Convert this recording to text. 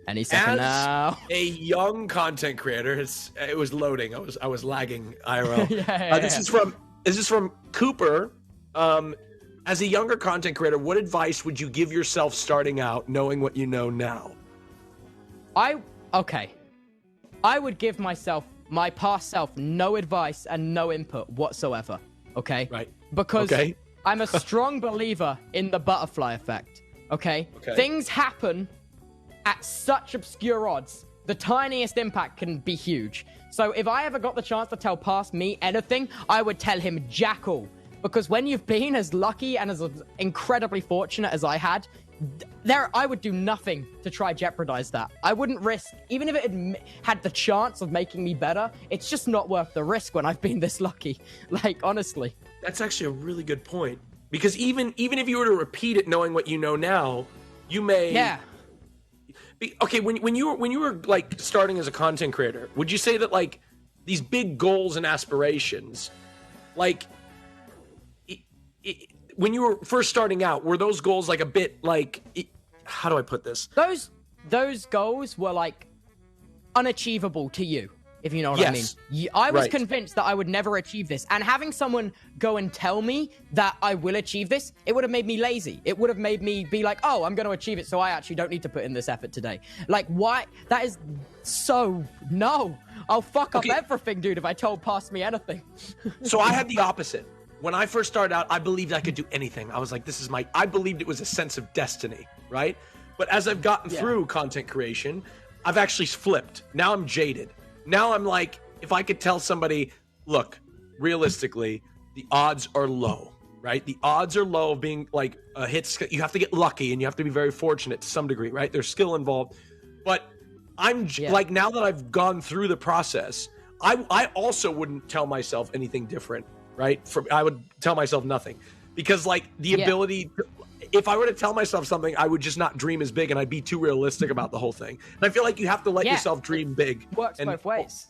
Any second As now. a young content creator, it was loading. I was lagging IRL. This is from Cooper. As a younger content creator, what advice would you give yourself starting out, knowing what you know now? Okay. I would give my past self, no advice and no input whatsoever. Okay. Right. Because I'm a strong believer in the butterfly effect. Okay. Things happen at such obscure odds. The tiniest impact can be huge. So if I ever got the chance to tell past me anything, I would tell him jack all. Because when you've been as lucky and as incredibly fortunate as I had, I would do nothing to try jeopardize that. I wouldn't risk, even if it had the chance of making me better, it's just not worth the risk when I've been this lucky. Like, honestly. That's actually a really good point. Because even if you were to repeat it knowing what you know now, you may... Yeah. Okay, when you were like starting as a content creator, would you say that like these big goals and aspirations, like when you were first starting out, were those goals like a bit like, how do I put this? Those goals were like unachievable to you, if you know what I mean. I was convinced that I would never achieve this, and having someone go and tell me that I will achieve this, it would have made me lazy. It would have made me be like, oh, I'm going to achieve it, so I actually don't need to put in this effort today. Like, why? That is so... No. I'll fuck up everything, dude, if I told past me anything. So I had the opposite. When I first started out, I believed I could do anything. I was like, I believed it was a sense of destiny, right? But as I've gotten through content creation, I've actually flipped. Now I'm jaded. Now I'm like, if I could tell somebody, look, realistically, the odds are low, right? The odds are low of being like a hit. You have to get lucky and you have to be very fortunate to some degree, right? There's skill involved. But I'm like, now that I've gone through the process, I also wouldn't tell myself anything different, right? I would tell myself nothing, because like the ability to, if I were to tell myself something, I would just not dream as big and I'd be too realistic about the whole thing. And I feel like you have to let yourself dream big. Works both ways.